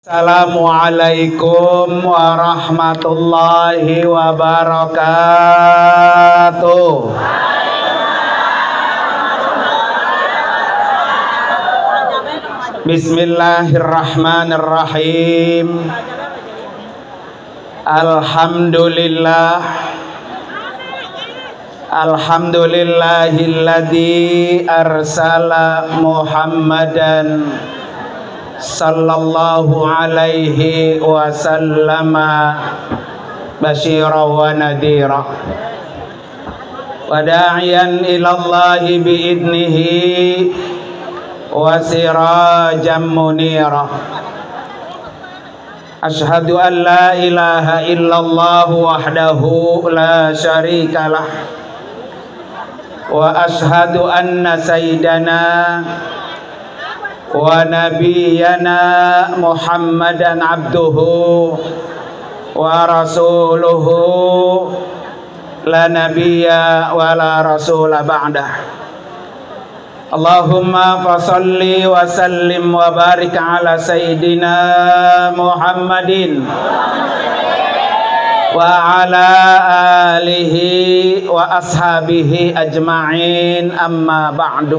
Assalamualaikum warahmatullahi wabarakatuh. Bismillahirrahmanirrahim. Alhamdulillahilladzi arsala Muhammadan sallallahu alaihi wasallama basyira wa nadhira wa da'iyan ilallahi biidnihi wa sirajan munira. Ashhadu an la ilaha illallah wahdahu la syarikalah wa ashhadu anna sayyidana wa nabiyyana Muhammadan abduhu wa rasuluhu la nabiyya wa la rasula ba'dah. Allahumma fasalli wa sallim wa barik ala sayyidina Muhammadin wa ala alihi wa ashabihi ajma'in, amma ba'du.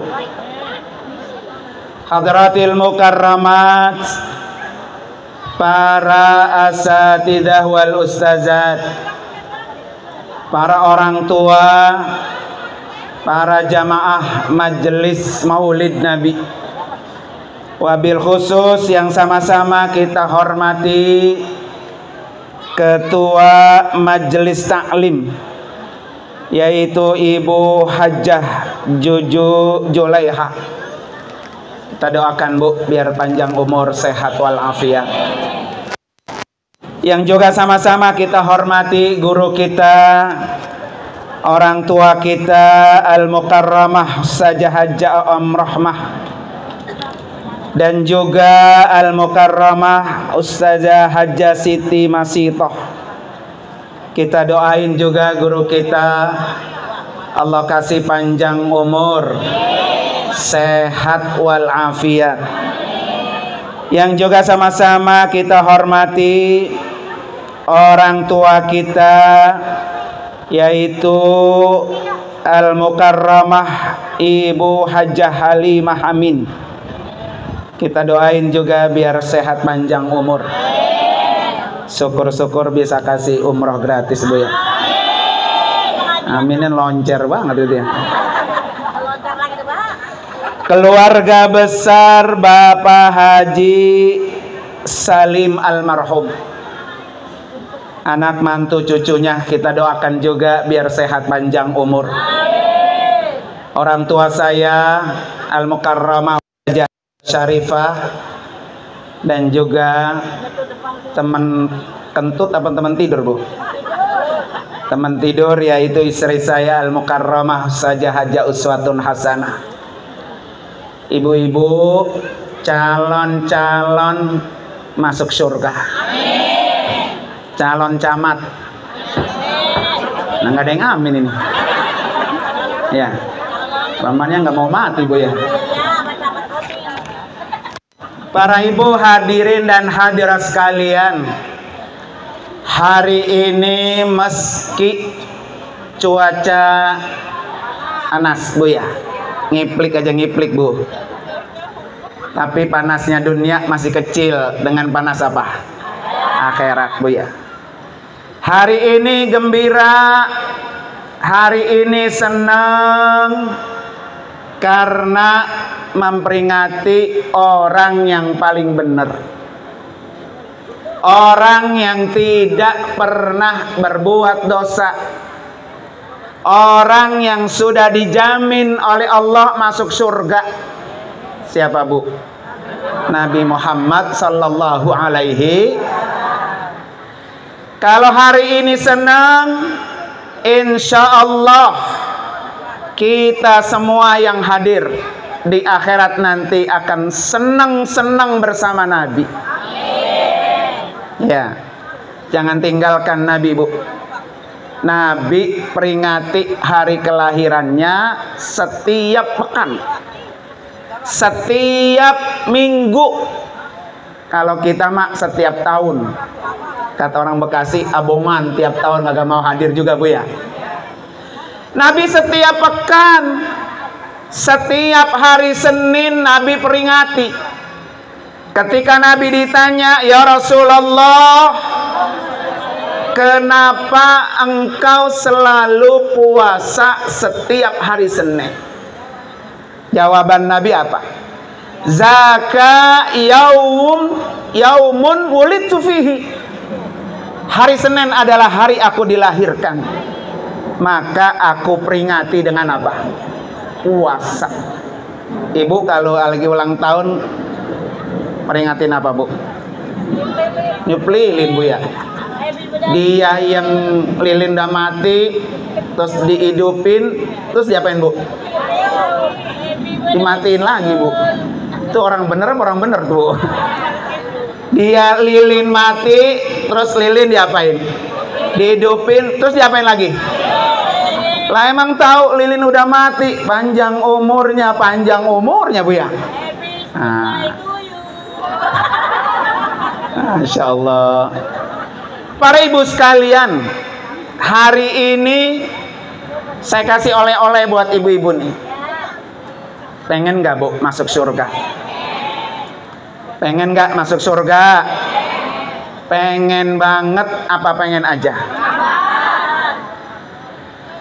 Hadratil mukarramat, para asatidah wal ustazat, para orang tua, para jamaah majelis maulid Nabi, wabil khusus yang sama-sama kita hormati Ketua Majelis Taklim, yaitu Ibu Hajjah Juju Julaiha. Kita doakan Bu, biar panjang umur, sehat walafiat. Yang juga sama-sama kita hormati guru kita, orang tua kita, Al-Mukarramah Ustazah Hajjah Rahmah, dan juga Al-Mukarramah Ustazah Hajjah Siti Masitoh. Kita doain juga guru kita, Allah kasih panjang umur, sehat walafiat. Yang juga sama-sama kita hormati orang tua kita, yaitu Al-Mukarramah Ibu Hajjah Halimah Amin. Kita doain juga biar sehat panjang umur. Syukur-syukur bisa kasih umroh gratis Bu ya. Aminin loncer banget itu ya. Keluarga besar Bapak Haji Salim almarhum, anak mantu cucunya kita doakan juga biar sehat panjang umur. Orang tua saya Al-Mukarramah Hajjah Syarifah, dan juga teman kentut apa teman tidur Bu? Teman tidur, yaitu istri saya Al-Mukarramah Ustazah Hajjah Uswatun Hasanah. Ibu-ibu calon-calon masuk surga, calon camat. Nah, nggak ada yang amin ini. Ya, pamannya nggak mau mati Bu ya. Para ibu hadirin dan hadirat sekalian, hari ini meski cuaca panas Bu ya, ngiplik aja ngiplik Bu, tapi panasnya dunia masih kecil dengan panas apa? Akhirat Bu ya. Hari ini gembira, hari ini senang, karena memperingati orang yang paling benar, orang yang tidak pernah berbuat dosa, orang yang sudah dijamin oleh Allah masuk surga. Siapa Bu? Nabi Muhammad sallallahu alaihi. Kalau hari ini senang, insya Allah kita semua yang hadir di akhirat nanti akan senang-senang bersama Nabi. Ya, jangan tinggalkan Nabi Bu. Nabi peringati hari kelahirannya setiap pekan, setiap minggu. Kalau kita mah setiap tahun. Kata orang Bekasi, abongan tiap tahun kagak mau hadir juga Bu ya. Nabi setiap pekan, setiap hari Senin Nabi peringati. Ketika Nabi ditanya, "Ya Rasulullah, kenapa engkau selalu puasa setiap hari Senin?" Jawaban Nabi apa? "Zaka yaumun wulidtu fihi." Hari Senin adalah hari aku dilahirkan. Maka aku peringati dengan apa? Puasa. Ibu kalau lagi ulang tahun peringatin apa Bu? Nyup lilin Bu ya. Dia yang lilin udah mati terus dihidupin, terus diapain Bu? Dimatiin lagi Bu. Itu orang bener tuh. Dia lilin mati, terus lilin diapain? Dihidupin, terus diapain lagi? Lah emang tahu lilin udah mati, panjang umurnya Bu ya. Masya Allah. Para ibu sekalian, hari ini saya kasih oleh-oleh buat ibu-ibu nih. Pengen gak Bu masuk surga? Pengen gak masuk surga? Pengen banget apa pengen aja?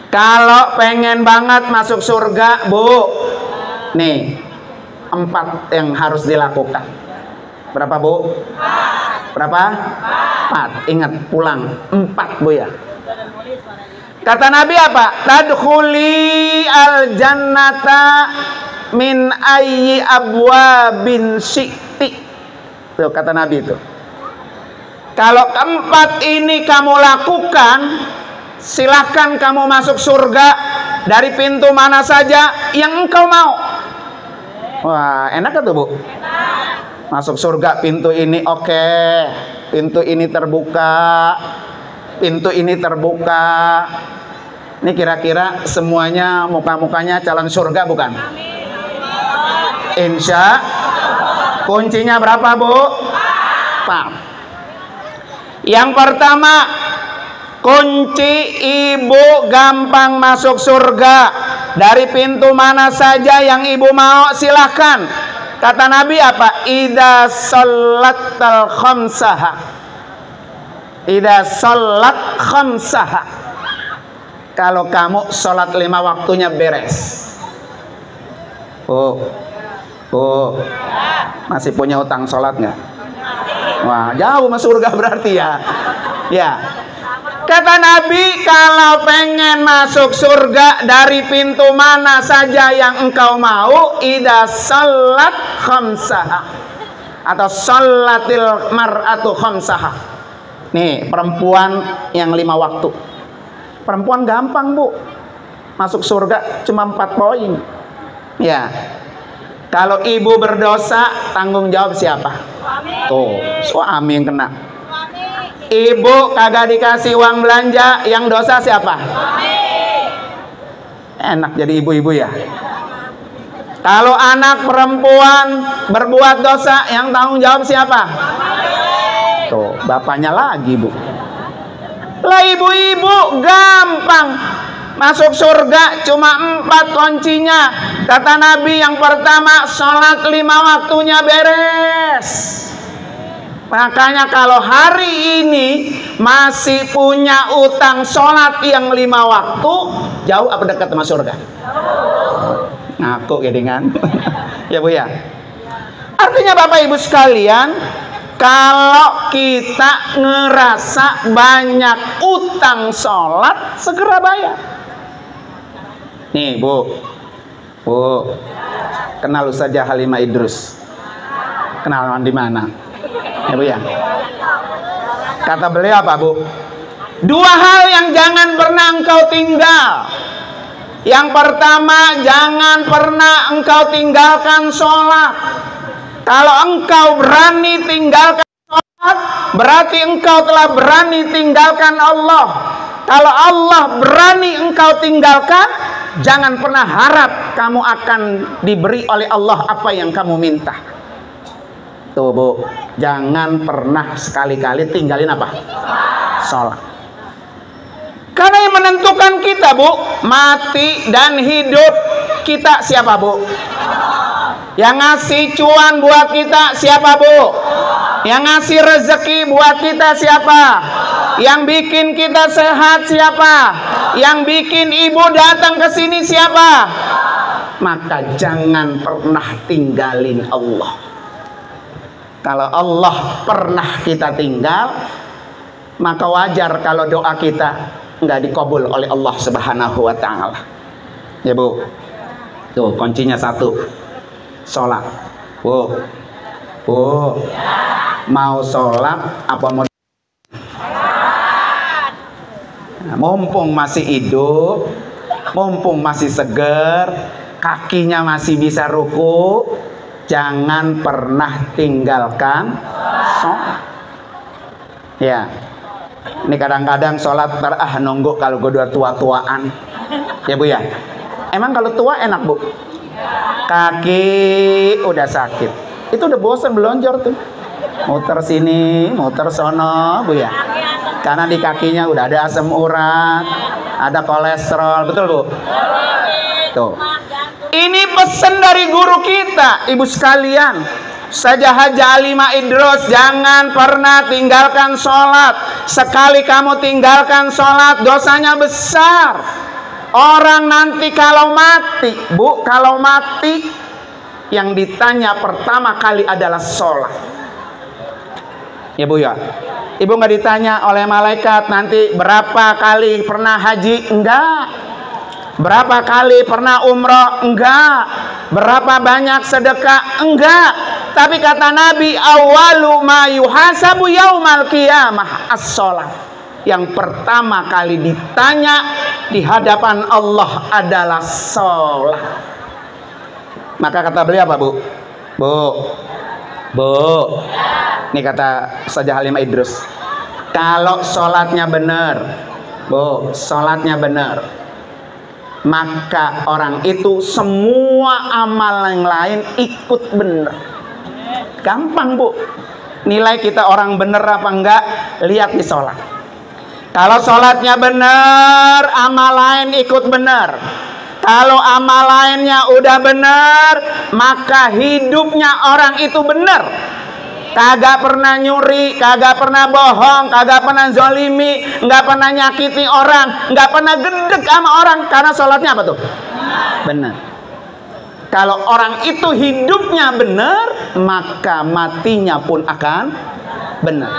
Kalau pengen banget masuk surga Bu, nih 4 yang harus dilakukan. Berapa Bu? Berapa? 4. Ingat, pulang 4 Bu ya. Kata Nabi apa? Tadkhuli al jannata min ayyi abwabin syi'ti. Tuh kata Nabi itu. Kalau keempat ini kamu lakukan, silahkan kamu masuk surga dari pintu mana saja yang engkau mau. Wah, enak tuh Bu? Masuk surga pintu ini oke. Pintu ini terbuka. Pintu ini terbuka. Ini kira-kira semuanya muka-mukanya calon surga bukan? Insya. Kuncinya berapa Bu? 4. Yang pertama, kunci ibu gampang masuk surga dari pintu mana saja yang ibu mau, silahkan. Kata Nabi apa? Idza sholatal khamsaha. Idza sholat khamsaha. Kalau kamu sholat 5 waktunya beres. Masih punya utang sholat nggak? Wah, jauh masuk surga berarti ya. Ya. Kata Nabi, kalau pengen masuk surga dari pintu mana saja yang engkau mau, idza sholat khamsaha atau sholatil mar'atu khamsaha. Nih, perempuan yang 5 waktu. Perempuan gampang Bu. Masuk surga cuma 4 poin. Ya. Kalau ibu berdosa, tanggung jawab siapa? Tuh, suami yang kena. Ibu kagak dikasih uang belanja, yang dosa siapa? Enak jadi ibu-ibu ya. Kalau anak perempuan berbuat dosa, yang tanggung jawab siapa? Tuh, bapaknya lagi Bu. Lah ibu-ibu gampang masuk surga, cuma 4 kuncinya. Kata Nabi, yang pertama, sholat 5 waktunya beres. Makanya kalau hari ini masih punya utang sholat yang 5 waktu, jauh apa dekat sama surga? Ngaku gedingan. Ya Bu ya. Artinya Bapak Ibu sekalian, kalau kita ngerasa banyak utang sholat, segera bayar. Nih Bu, kenal saja Halimah Idrus. Kenal di mana? Ya Bu ya. Kata beliau apa Bu? 2 hal yang jangan pernah engkau tinggal. Yang pertama, jangan pernah engkau tinggalkan sholat. Kalau engkau berani tinggalkan sholat, berarti engkau telah berani tinggalkan Allah. Kalau Allah berani engkau tinggalkan, jangan pernah harap kamu akan diberi oleh Allah apa yang kamu minta. Tuh Bu, jangan pernah sekali-kali tinggalin apa? Sholat. Karena yang menentukan kita Bu, mati dan hidup kita siapa Bu? Yang ngasih cuan buat kita siapa Bu? Yang ngasih rezeki buat kita siapa? Yang bikin kita sehat siapa? Yang bikin ibu datang ke sini siapa? Maka jangan pernah tinggalin Allah. Kalau Allah pernah kita tinggal, maka wajar kalau doa kita nggak dikabul oleh Allah Subhanahu wa Ta'ala. Ya Bu, tuh kuncinya satu, sholat. Bu, mau sholat apa mau? Nah, mumpung masih hidup, mumpung masih seger, kakinya masih bisa ruku, jangan pernah tinggalkan sholat. Ya, ini kadang-kadang sholat nunggu kalau gue udah tua-tuaan. Ya Bu ya, emang kalau tua enak Bu? Kaki udah sakit, itu udah bosan belonjor tuh, muter sini, muter sono Bu ya. Karena di kakinya udah ada asam urat, ada kolesterol, betul Bu? Tuh. Ini pesan dari guru kita, ibu sekalian. Ustazah Hajah Alimah Idrus, jangan pernah tinggalkan sholat. Sekali kamu tinggalkan sholat, dosanya besar. Orang nanti kalau mati, Bu, kalau mati, yang ditanya pertama kali adalah sholat. Ya Bu ya, ibu nggak ditanya oleh malaikat nanti berapa kali pernah haji, enggak. Berapa kali pernah umroh? Enggak. Berapa banyak sedekah? Enggak. Tapi kata Nabi, awalu ma yuhasabu yaumal qiyamah as-sholat. Yang pertama kali ditanya di hadapan Allah adalah sholat. Maka kata beliau apa Bu? Bu, ini kata Ustazah Halimah Idrus, kalau sholatnya benar, Bu, sholatnya benar, maka orang itu semua amal yang lain ikut benar. Gampang Bu, nilai kita orang benar apa enggak, lihat di sholat. Kalau sholatnya benar, amal lain ikut benar. Kalau amal lainnya udah benar, maka hidupnya orang itu benar. Kagak pernah nyuri, kagak pernah bohong, kagak pernah zolimi, nggak pernah nyakiti orang, nggak pernah gedek sama orang. Karena sholatnya apa tuh? Benar. Kalau orang itu hidupnya benar, maka matinya pun akan benar.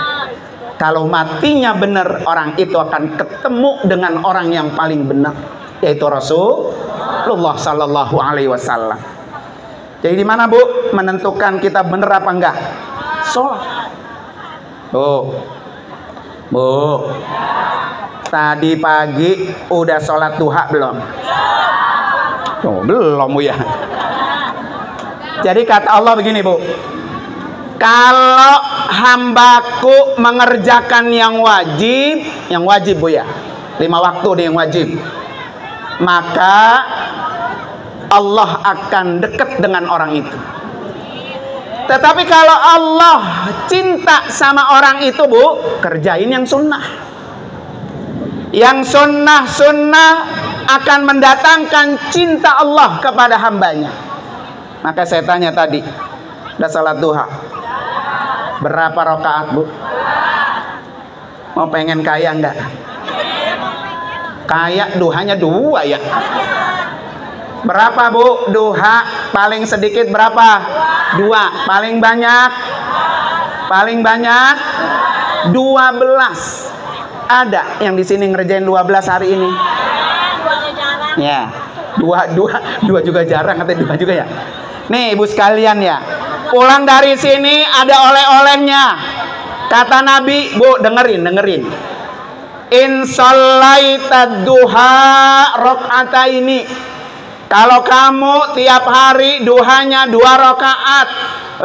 Kalau matinya benar, orang itu akan ketemu dengan orang yang paling benar, yaitu Rasulullah Sallallahu Alaihi Wasallam. Jadi di mana Bu menentukan kita benar apa enggak? Sholat. Bu, tadi pagi udah sholat duha belum? Oh, belum Bu ya. Jadi kata Allah begini Bu, kalau hambaku mengerjakan yang wajib Bu ya, 5 waktu dia yang wajib, maka Allah akan dekat dengan orang itu. Tetapi kalau Allah cinta sama orang itu Bu, kerjain yang sunnah. Yang sunnah akan mendatangkan cinta Allah kepada hambanya. Maka saya tanya tadi, udah salat duha berapa rakaat Bu? Mau pengen kaya enggak? Kaya duhanya 2 ya. Berapa Bu duha? Paling sedikit berapa? 2. Paling banyak? Paling banyak 12. Ada yang di sini ngerjain 12 hari ini? Ya, 2 juga jarang, katanya 2 juga ya. Nih ibu sekalian ya, pulang dari sini ada oleh-olehnya. Kata Nabi, Bu, dengerin. In shallaita duha rakaataini. Kalau kamu tiap hari duhanya 2 rakaat,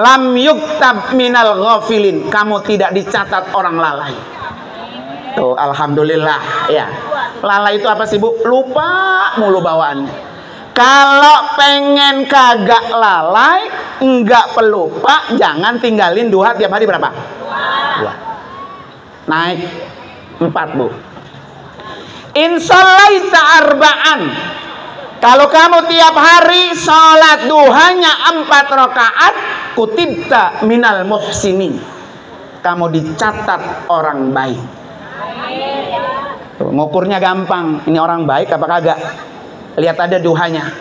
lam yuktab minal ghafilin. Kamu tidak dicatat orang lalai. Tuh, alhamdulillah ya. Lalai itu apa sih Bu? Lupa mulu bawaannya. Kalau pengen kagak lalai, enggak pelupa, jangan tinggalin duha tiap hari berapa? 2. Naik 4, Bu. Insyallaita arba'an. Kalau kamu tiap hari sholat duhanya 4 rakaat, kutibta minal muhsinin. Kamu dicatat orang baik. Tuh, ngukurnya gampang. Ini orang baik apa kagak? Lihat ada duhanya.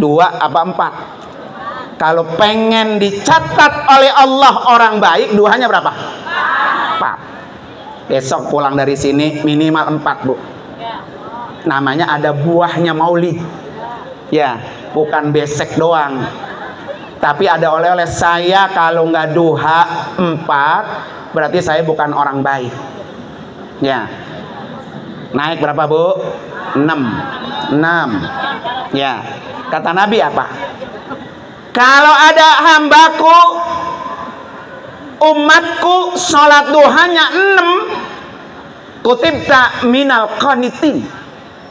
2 apa 4? Kalau pengen dicatat oleh Allah orang baik, duhanya berapa? 4. Besok pulang dari sini minimal 4, Bu. Namanya ada buahnya maulid. Ya, bukan besek doang. Tapi ada oleh-oleh. Saya kalau nggak duha 4, berarti saya bukan orang baik. Ya. Naik berapa, Bu? 6. Ya. Kata Nabi apa? Kalau ada hambaku, umatku, sholat duhanya 6, kutibta minal qanitin.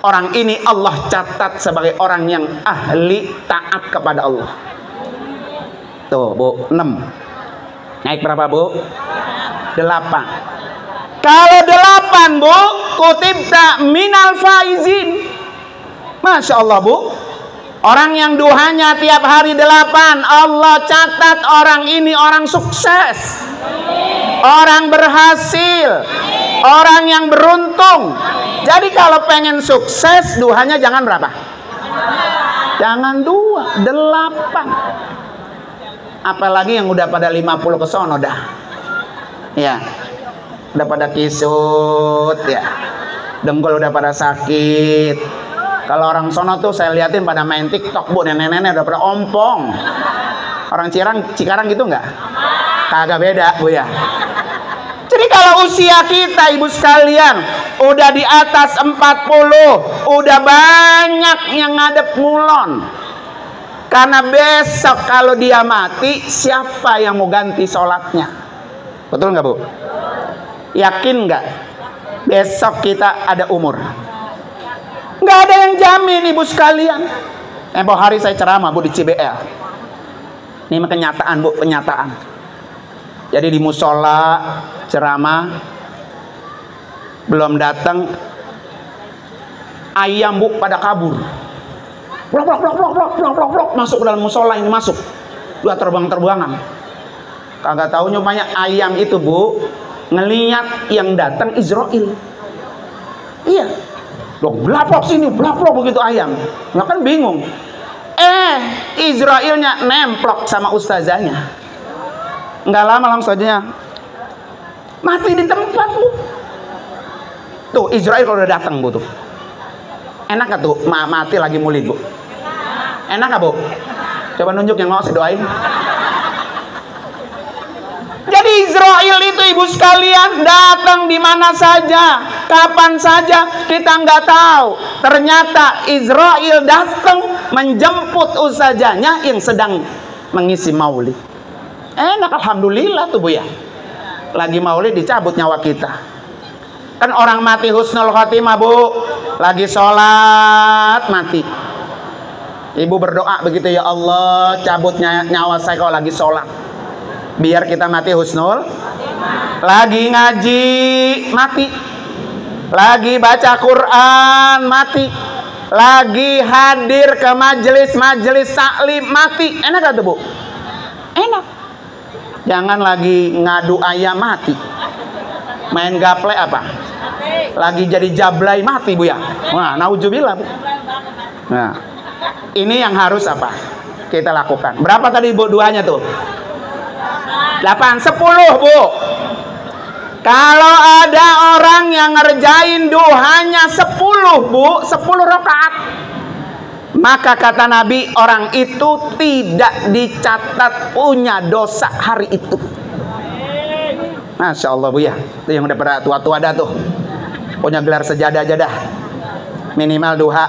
Orang ini Allah catat sebagai orang yang ahli taat kepada Allah. Tuh, Bu, 6. Naik berapa, Bu? 8. Kalau 8, Bu, kutibta minal faizin. Masya Allah, Bu. Orang yang duhanya tiap hari 8, Allah catat orang ini orang sukses, orang berhasil, orang yang beruntung. Jadi kalau pengen sukses, duhanya jangan berapa? Jangan 2, 8. Apalagi yang udah pada 50 ke sono dah. Ya. Udah pada kisut ya. Dengkul udah pada sakit. Kalau orang sono tuh saya liatin pada main TikTok, Bu, nenek-nenek udah pada ompong. Orang Cikarang gitu nggak? Kagak beda, Bu ya. Jadi kalau usia kita, Ibu sekalian, udah di atas 40, udah banyak yang ngadep mulon. Karena besok kalau dia mati, siapa yang mau ganti sholatnya? Betul nggak, Bu? Yakin nggak? Besok kita ada umur. Nggak ada yang jamin, Ibu sekalian. Tempo hari saya ceramah, Bu, di CBL. Ini kenyataan, Bu, kenyataan. Jadi di musola ceramah, belum datang, ayam, Bu, pada kabur. Blok, masuk ke dalam musola ini, masuk. Dua terbang-terbangan. Kagak tahu nyupanya ayam itu, Bu, ngelihat yang datang Israel. Iya. Blablok sini, blablok begitu ayam. Nggak kan bingung. Israelnya nemplok sama ustazanya. Nggak lama langsung aja mati di tempat, Bu. Tuh Israel kalau udah datang, Bu, tuh enak gak tuh mati lagi mulid, Bu? Enak gak, Bu? Coba nunjuk yang mau saya doain. Jadi Israel itu, Ibu sekalian, datang di mana saja, kapan saja, kita nggak tahu. Ternyata Israel datang menjemput ustazanya yang sedang mengisi maulid. Enak, alhamdulillah tuh, Bu ya. Lagi maulid dicabut nyawa kita. Kan orang mati husnul khotimah, Bu. Lagi sholat mati. Ibu berdoa begitu, ya Allah, cabut nyawa saya kalau lagi sholat. Biar kita mati husnul. Lagi ngaji mati. Lagi baca Quran mati. Lagi hadir ke majelis taklim mati. Enak gak tuh, Bu? Enak. Jangan lagi ngadu ayam mati. Main gaple apa? Lagi jadi jablay mati, Bu ya. Wah, nauzubillah, Bu. Nah, ini yang harus apa? Kita lakukan. Berapa tadi, Bu, duanya tuh? 8, 10, Bu. Kalau ada orang yang ngerjain duhanya 10, Bu, 10 rakaat, maka kata Nabi, orang itu tidak dicatat punya dosa hari itu. Masya Allah, Bu ya. Itu yang udah pada tua-tua dah tuh, punya gelar sejadah aja dah. Minimal duha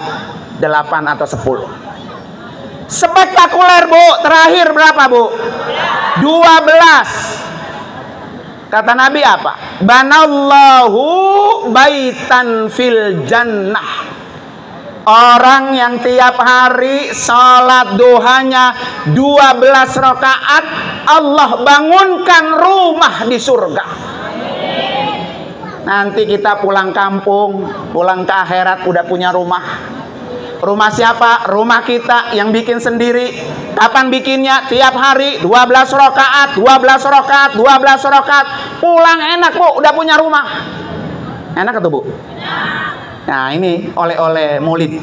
8 atau 10. Spektakuler, Bu. Terakhir berapa, Bu? 12. Kata Nabi apa? Banallahu baitan fil jannah. Orang yang tiap hari sholat duhanya 12 rakaat, Allah bangunkan rumah di surga. Nanti kita pulang kampung, pulang ke akhirat udah punya rumah. Rumah siapa? Rumah kita yang bikin sendiri. Kapan bikinnya? Tiap hari 12 rakaat, 12 rakaat, 12 rakaat. Pulang enak, Bu, udah punya rumah. Enak atau Bu? Nah, ini oleh-oleh Maulid.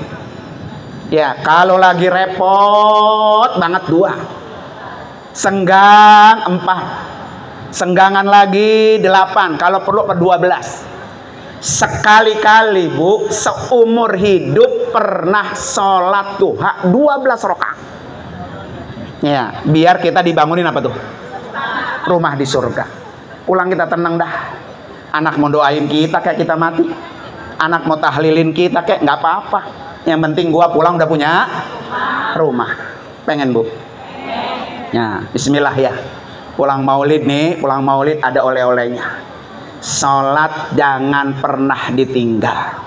Ya, kalau lagi repot banget 2. Senggang 4. Senggangan lagi 8. Kalau perlu 12. Sekali-kali, Bu, seumur hidup pernah sholat duha 12 rakaat. Ya, biar kita dibangunin apa tuh? Rumah di surga. Pulang kita tenang dah. Anak mau doain kita kayak kita mati. Anak mau tahlilin kita kayak nggak apa-apa. Yang penting gua pulang udah punya rumah. Pengen, Bu? Ya, bismillah ya. Pulang maulid nih, pulang maulid ada oleh-olehnya. Sholat jangan pernah ditinggal.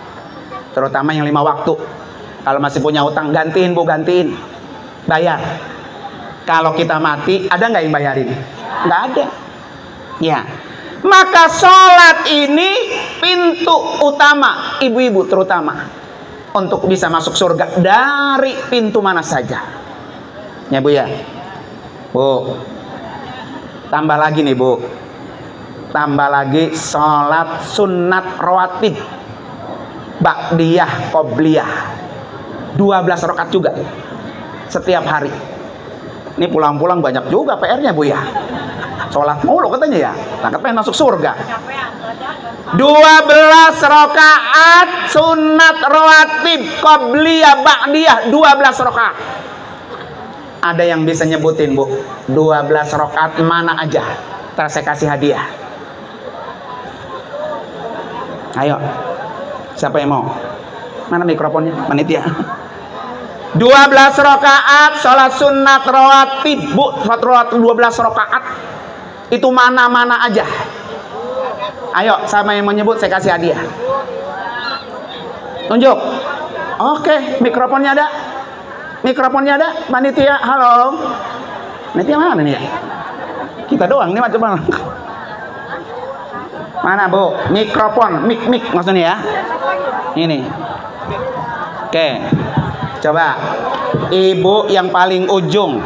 Terutama yang 5 waktu. Kalau masih punya utang, gantiin, Bu, gantiin. Bayar. Kalau kita mati, ada nggak yang bayarin? Nggak ada. Ya. Maka sholat ini pintu utama, ibu-ibu terutama, untuk bisa masuk surga dari pintu mana saja. Ya, Bu ya. Bu, tambah lagi nih, Bu. Tambah lagi sholat sunat rawatib, ba'diyah, qobliyah, 12 rakaat juga setiap hari. Ini pulang-pulang banyak juga PR-nya, Bu ya. Sholat mulu katanya ya. Nah, pengen masuk surga. 12 rakaat sunat rawatib, qobliyah, ba'diyah, 12 rakaat. Ada yang bisa nyebutin, Bu, 12 rakaat mana aja? Ntar saya kasih hadiah. Ayo, siapa yang mau? Mana mikrofonnya? Panitia. 12 rakaat sholat sunat rawatib, Bu. Sholat rawatib 12 rakaat. Itu mana-mana aja. Ayo, sama yang menyebut saya kasih hadiah. Tunjuk. Oke, mikrofonnya ada. Mikrofonnya ada. Panitia, halo. Panitia mana nih ya? Kita doang nih, coba. Mana, Bu? Mikrofon, mik maksudnya ya. Ini. Oke. Coba. Ibu yang paling ujung.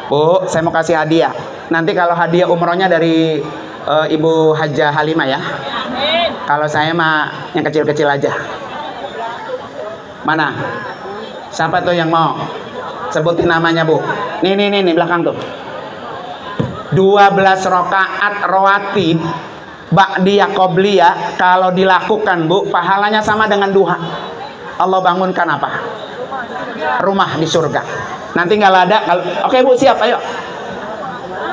Bu, saya mau kasih hadiah. Nanti kalau hadiah umrohnya dari Ibu Hajah Halimah ya. Kalau saya mah yang kecil-kecil aja. Mana? Siapa tuh yang mau? Sebutin namanya, Bu. Nih belakang tuh. 12 rakaat rawatib ba'diyah qobliyah kalau dilakukan, Bu, pahalanya sama dengan duha. Allah bangunkan apa? Rumah di surga. Nanti nggak ada. Oke, Bu, siap, ayo.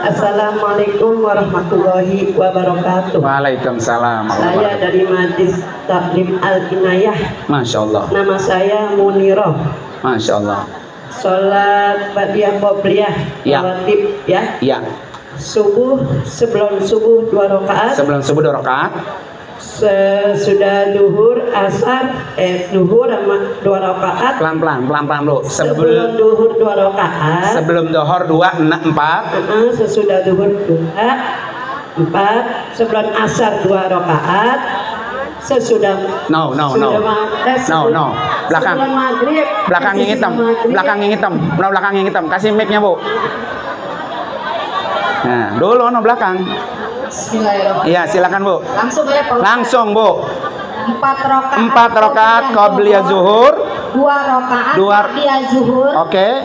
Assalamualaikum warahmatullahi wabarakatuh. Waalaikumsalam. Saya dari Majlis Taklim Al-Inayah. Masya Allah. Nama saya Muniroh. Masya Allah. Sholat ba'diyah qobliyah Ya. rawatib ya. Ya. Sebelum subuh 2 rakaat. Sebelum subuh 2 rakaat. Sesudah duhur asar duhur sama 2 rakaat. Pelan-pelan dulu. Sebelum duhur 2 rakaat. Sebelum duhur 4. Sesudah duhur 2 4. Sebelum asar 2 rakaat. Sesudah No. Belakang. Sebelum maghrib. Belakang yang hitam. Belakang yang hitam. Kasih mic-nya, Bu. Nah, dulu belakang. Bismillahirrahmanirrahim. Iya, silakan, Bu. Langsung ya, Pak. Langsung, Bu. 4 rakaat qobliyah zuhur. 2 rakaat Dua- ba'diyah zuhur. Oke.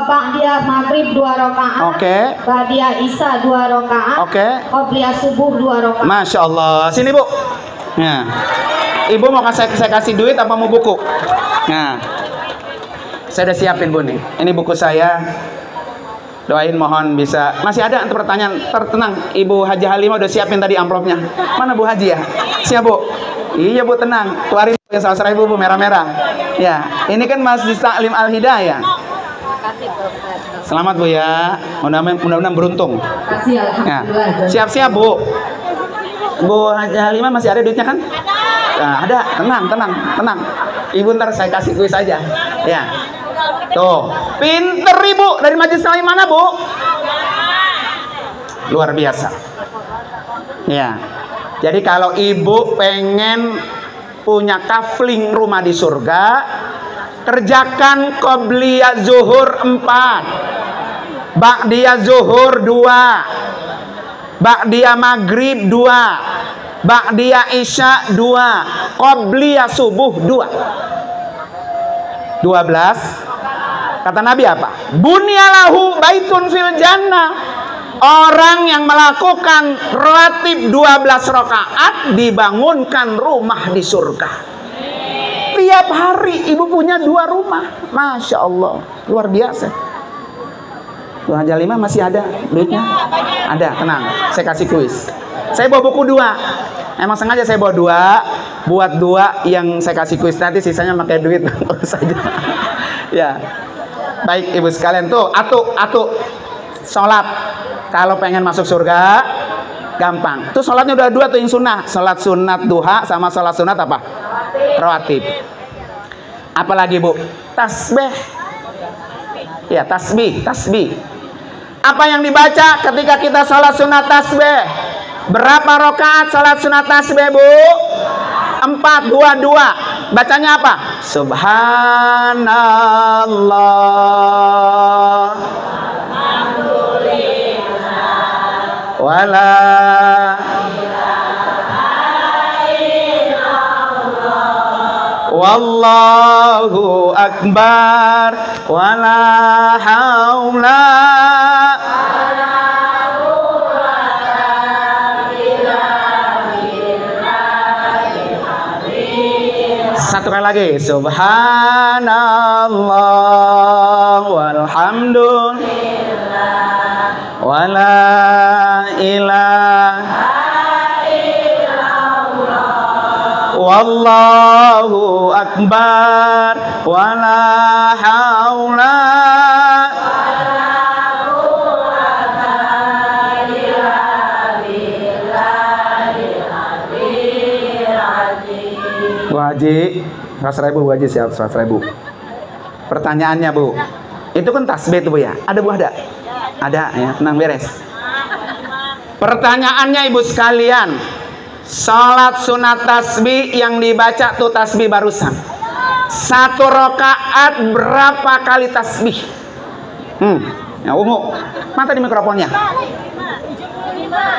Ba'diyah maghrib 2 rakaat. Oke. Ba'diyah isya 2 rakaat. Oke. Qobliyah subuh 2 rakaat. Masya Allah. Sini, Bu. Nah. Ibu mau saya kasih duit apa mau buku? Nah. Saya udah siapin, Bu, nih. Ini buku saya. Doain mohon bisa. Masih ada pertanyaan? Tenang, Ibu Hajah Halimah udah siapin tadi amplopnya. Mana Bu Haji ya? Siap, Bu. Iya, Bu, tenang. Keluarin yang salah Ibu, merah-merah. Ya, ini kan Masjid Taklim Al-Hidayah. Selamat, Bu ya. Mudah-mudahan beruntung. Ya. Siap-siap, Bu. Bu Hajah Halimah masih ada duitnya kan? Nah, ada. Tenang. Ibu ntar saya kasih kuis aja. Ya. Tuh, pinter ibu. Dari majelis taklim mana bu? Luar biasa. Ya. Jadi kalau ibu pengen punya kafling rumah di surga, kerjakan qobliyah zuhur 4, ba'diyah zuhur 2, ba'diyah maghrib 2, ba'diyah isya 2, qobliyah subuh 2. 12. Kata Nabi apa? Bunyalahu baitun fil jannah. Orang yang melakukan rawatib 12 rakaat dibangunkan rumah di surga. Tiap hari ibu punya 2 rumah. Masya Allah, luar biasa. Tuh Haja 5 masih ada duitnya? Ada, tenang. Saya kasih kuis. Saya bawa buku 2. Emang sengaja saya bawa 2, buat 2 yang saya kasih kuis, nanti sisanya pakai duit saja. Ya. Baik ibu sekalian, tuh atu sholat. Kalau pengen masuk surga gampang. Tuh sholatnya udah 2 tuh yang sunnah. Sholat sunat duha sama sholat sunat apa? Rawatib. Apalagi bu? Tasbih. Ya tasbih. Apa yang dibaca ketika kita sholat sunat tasbih? Berapa rakaat sholat sunat tasbih bu? 4, 2. Bacanya apa? Subhanallah. Wala wallahu akbar wala haula. Satu kali lagi. Subhanallah walhamdulillah wala ilaha illallah wallahu akbar wala haula Bu Haji, 100.000 Bu Haji, siap 100.000. Pertanyaannya Bu, itu kan tasbih tuh Bu ya? Ada Bu? Ada ya, tenang beres. Pertanyaannya ibu sekalian, sholat sunat tasbih yang dibaca tuh tasbih barusan, 1 rakaat berapa kali tasbih? Yang ungu, mata di mikrofonnya.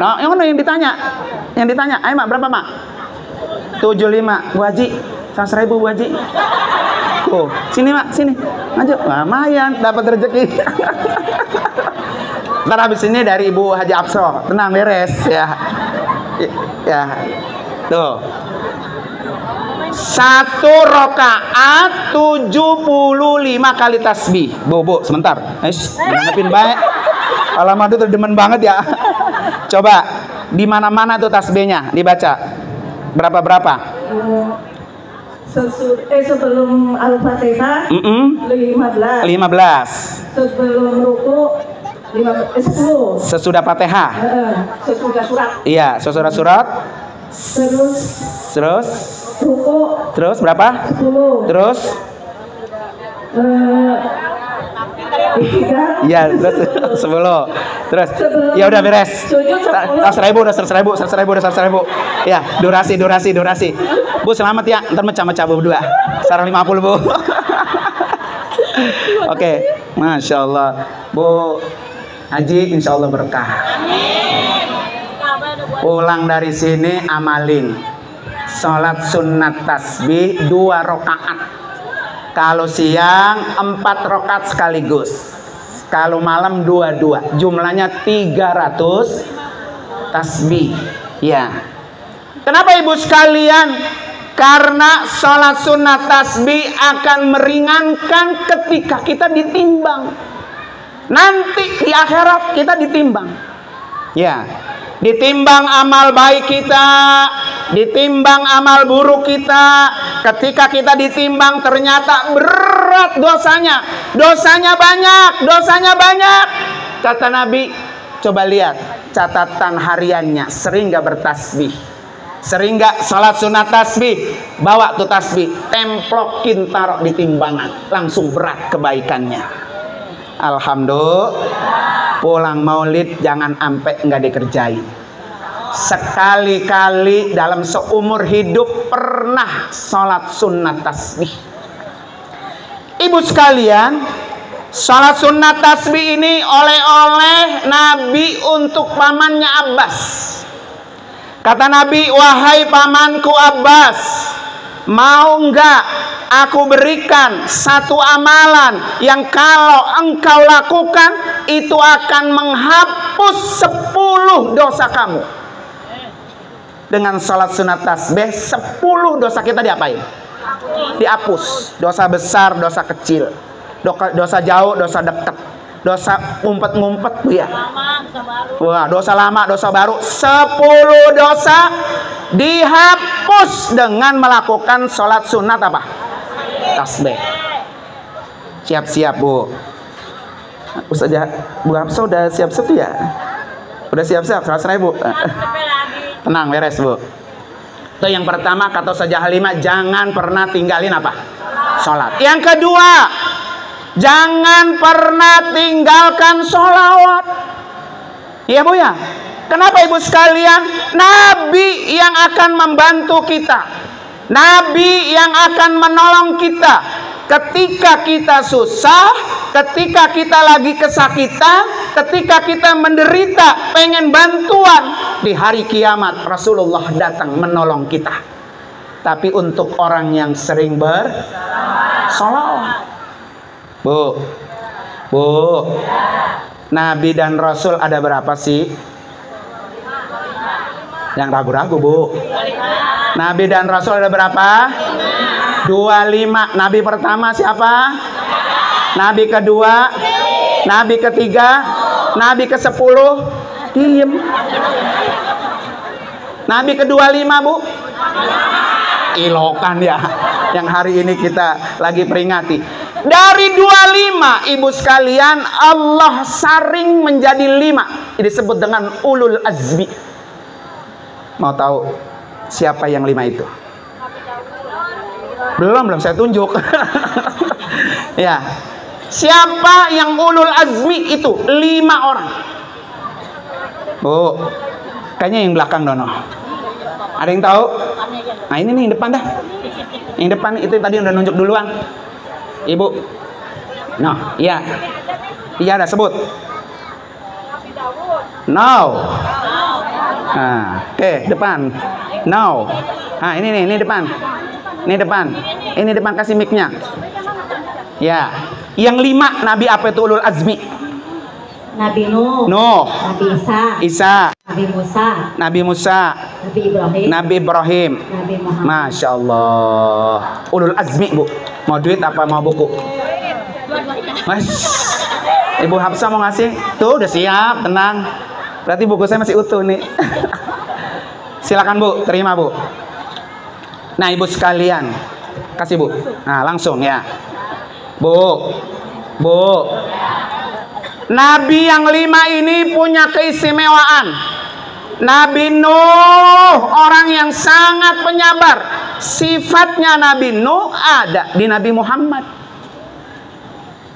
Nah, yang mana yang ditanya? Yang ditanya, ayo mak berapa mak? 75. Bu Haji, 100.000 Bu Haji. Tuh, sini mak, sini, maju. Lumayan, dapat rezeki. Ntar habis ini dari Ibu Haji Absro, tenang beres ya. Ya, tuh. 1 rakaat 75 kali tasbih. Bu, sebentar. Nanggepin baik. Alamat itu demen banget ya. Coba di mana-mana tuh tasbihnya dibaca. Berapa? Sebelum Al-Fatihah 15. Sebelum ruku 10. Sesudah Fatihah. Sesudah surat. Iya, sesudah surat. Terus ruku. Terus berapa? 10. Terus iya, terus 10. Terus ya udah beres. 100.000. Ya, durasi. Bu selamat ya, ntar mecah-mecah Bu berdua. 150 Bu. Oke, Masya Allah Bu Haji, insya Allah berkah. Pulang dari sini amalin sholat sunat tasbih 2 rakaat. Kalau siang 4 rakaat sekaligus. Kalau malam 2. Jumlahnya 300 tasbih. Ya. Kenapa ibu sekalian? Karena sholat sunat tasbih akan meringankan ketika kita ditimbang. Nanti di akhirat kita ditimbang. Ya. Ditimbang amal baik kita, ditimbang amal buruk kita. Ketika kita ditimbang ternyata berat dosanya. Dosanya banyak. Kata Nabi, coba lihat catatan hariannya, sering gak bertasbih. Sering nggak salat sunat tasbih? Bawa tuh tasbih, templokin, taruh di timbangan, langsung berat kebaikannya. Alhamdulillah. Pulang maulid jangan ampe nggak dikerjain. Sekali-kali dalam seumur hidup pernah salat sunat tasbih. Ibu sekalian, salat sunat tasbih ini oleh-oleh Nabi untuk pamannya Abbas. Kata Nabi, wahai pamanku Abbas, mau enggak aku berikan satu amalan yang kalau engkau lakukan itu akan menghapus 10 dosa kamu. Dengan salat sunat tasbih 10 dosa kita diapain? Dihapus. Dosa besar, dosa kecil, dosa jauh, dosa dekat, dosa ngumpet-ngumpet Bu ya. Wah, dosa lama, dosa baru, 10 dosa dihapus dengan melakukan sholat sunat apa? Tasbih. Siap-siap Bu. Ustazah Bu Hafsah udah siap-siap tuh ya? Udah siap-siap, 100.000 Bu. Tenang, beres Bu. Itu yang pertama, kata Ustazah Halimah, jangan pernah tinggalin apa? Sholat. Yang kedua, jangan pernah tinggalkan sholawat. Iya Bu ya. Kenapa Ibu sekalian? Nabi yang akan membantu kita, Nabi yang akan menolong kita ketika kita susah, ketika kita lagi kesakitan, ketika kita menderita, pengen bantuan. Di hari kiamat Rasulullah datang menolong kita. Tapi untuk orang yang sering bersolawat. Bu, Nabi dan Rasul ada berapa sih? Yang ragu-ragu Bu. Nabi dan Rasul ada berapa? 25. Nabi pertama siapa? Nabi kedua? Nabi ketiga? Nabi ke-10? Diem. Nabi ke-25 Bu? Ilokan ya. Yang hari ini kita lagi peringati. Dari 25 Ibu sekalian, Allah saring menjadi 5. Ini disebut dengan ulul azmi. Mau tahu siapa yang 5 itu? Belum saya tunjuk. Ya. Siapa yang ulul azmi itu? 5 orang. Bu, kayaknya yang belakang Dono. Ada yang tahu? Nah ini nih yang depan dah. Yang depan itu tadi udah nunjuk duluan. Ibu. Nah, iya. Iya ada sebut. Now. Nah, oke, depan. Now. Nah, ini nih, ini depan. Ini depan. Ini depan, kasih mic-nya. Ya. Yang 5 Nabi apa itu ulul azmi? Nabi Nuh. Nabi Isa. Nabi Musa. Nabi Ibrahim. Nabi Muhammad. Masya Allah. Ulul azmi Bu. Mau duit apa mau buku? Mas, Ibu Hafsah mau ngasih? Tuh udah siap, tenang. Berarti buku saya masih utuh nih. Silakan Bu, terima Bu. Nah Ibu sekalian, kasih Bu. Nah langsung ya. Bu. Nabi yang 5 ini punya keistimewaan. Nabi Nuh, orang yang sangat penyabar. Sifatnya Nabi Nuh ada di Nabi Muhammad.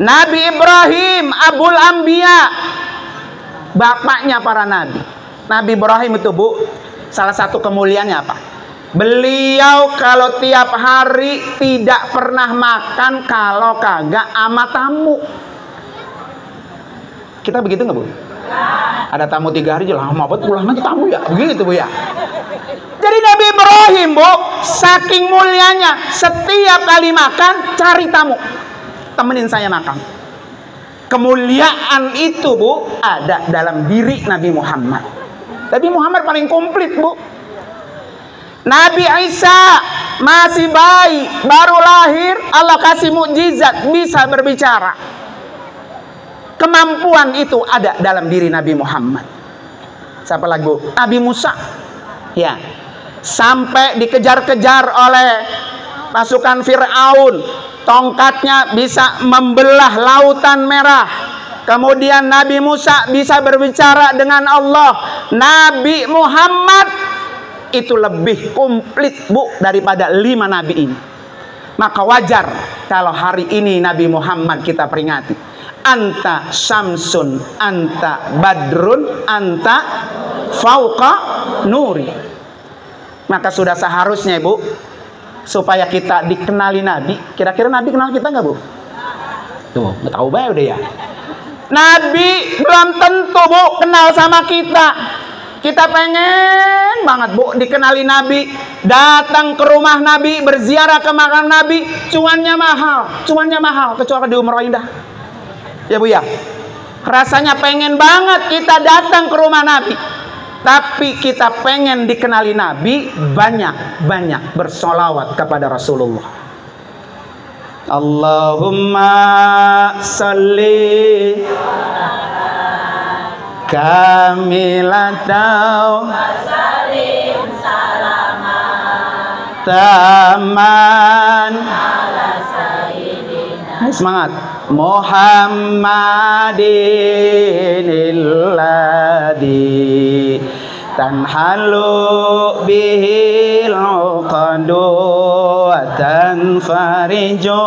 Nabi Ibrahim, Abul Anbiya, bapaknya para nabi. Nabi Ibrahim itu Bu, salah satu kemuliaannya apa? Beliau kalau tiap hari tidak pernah makan kalau kagak ama tamu. Kita begitu nggak Bu? Ada tamu 3 hari aja lama banget pulang nanti tamu ya, begitu Bu ya. Jadi Nabi Ibrahim Bu, saking mulianya, setiap kali makan cari tamu, temenin saya makan. Kemuliaan itu Bu ada dalam diri Nabi Muhammad. Nabi Muhammad paling komplit Bu. Nabi Isa masih bayi, baru lahir, Allah kasih mukjizat, bisa berbicara. Kemampuan itu ada dalam diri Nabi Muhammad. Siapa lagi Bu? Nabi Musa. Ya. Sampai dikejar-kejar oleh pasukan Fir'aun. Tongkatnya bisa membelah lautan merah. Kemudian Nabi Musa bisa berbicara dengan Allah. Nabi Muhammad itu lebih komplit Bu daripada 5 nabi ini. Maka wajar kalau hari ini Nabi Muhammad kita peringati. Anta syamsun, anta badrun, anta fauqa nuri. Maka sudah seharusnya Bu, supaya kita dikenali Nabi. Kira-kira Nabi kenal kita nggak Bu? Tuh, nggak tahu banget udah ya. Nabi belum tentu Bu kenal sama kita. Kita pengen banget Bu dikenali Nabi, datang ke rumah Nabi, berziarah ke makam Nabi. Cuannya mahal, kecuali di umroh indah. Ya Bu ya, rasanya pengen banget kita datang ke rumah Nabi. Tapi kita pengen dikenali Nabi, banyak bersolawat kepada Rasulullah. Allahumma salli kamilatau taman. Semangat. Muhammadinil ladzi tanhalu bihil uqadu wa tanfariju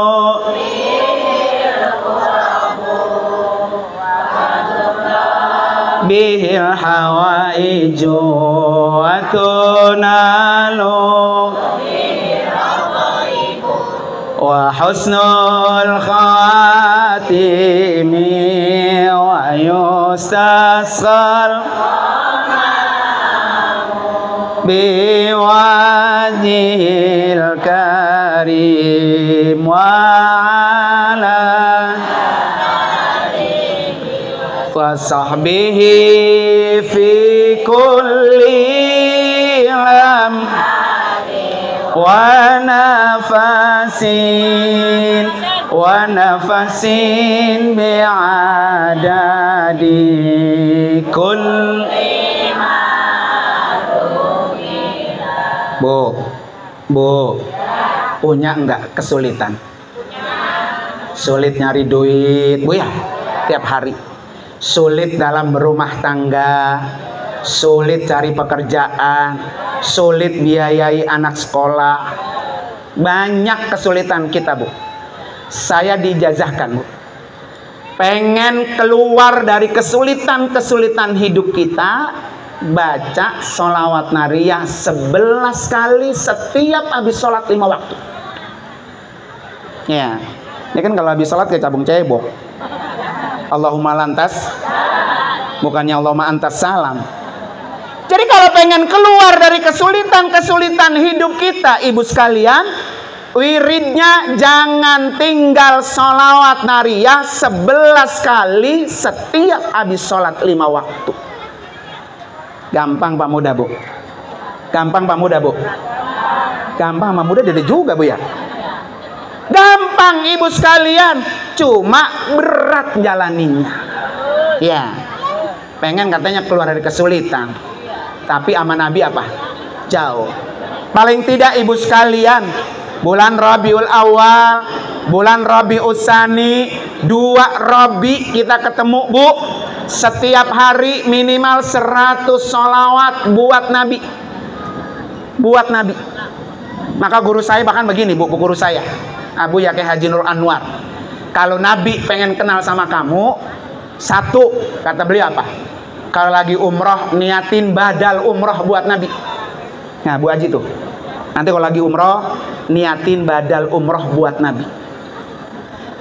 bihil hawaiju wa tunalu wa husnul khatimi wa yustasqal biwajhil karim wa ala wa sahbihi fi kulli lam wa nafasin bi'adadi kulli. Bu, punya enggak kesulitan? Sulit nyari duit Bu ya, tiap hari. Sulit dalam berumah tangga, sulit cari pekerjaan, sulit biayai anak sekolah. Banyak kesulitan kita Bu. Saya dijazahkan Bu, pengen keluar dari kesulitan-kesulitan hidup kita, baca sholawat nariyah 11 kali setiap habis sholat 5 waktu. Ya, ini kan kalau habis sholat kayak cabung cebok. Allahumma lantas, bukannya Allahumma antas salam. Jadi kalau pengen keluar dari kesulitan-kesulitan hidup kita, ibu sekalian, wiridnya jangan tinggal sholawat nariyah 11 kali setiap habis sholat 5 waktu. Gampang Pak Muda Bu? Gampang Pak Muda Bu? Gampang Pak Muda dede juga Bu ya? Gampang ibu sekalian, cuma berat jalaninya. Ya, pengen katanya keluar dari kesulitan, tapi sama Nabi apa? Jauh. Paling tidak ibu sekalian, bulan Rabiul Awal, bulan Rabiul Tsani, 2 Rabi kita ketemu Bu. Setiap hari minimal 100 sholawat buat Nabi. Buat Nabi. Maka guru saya bahkan begini Bu, guru saya Abu Yake Haji Nur Anwar, kalau Nabi pengen kenal sama kamu, 1, kata beliau apa? Kalau lagi umroh, niatin badal umroh buat Nabi. Nah Bu Haji tuh, nanti kalau lagi umroh, niatin badal umroh buat Nabi.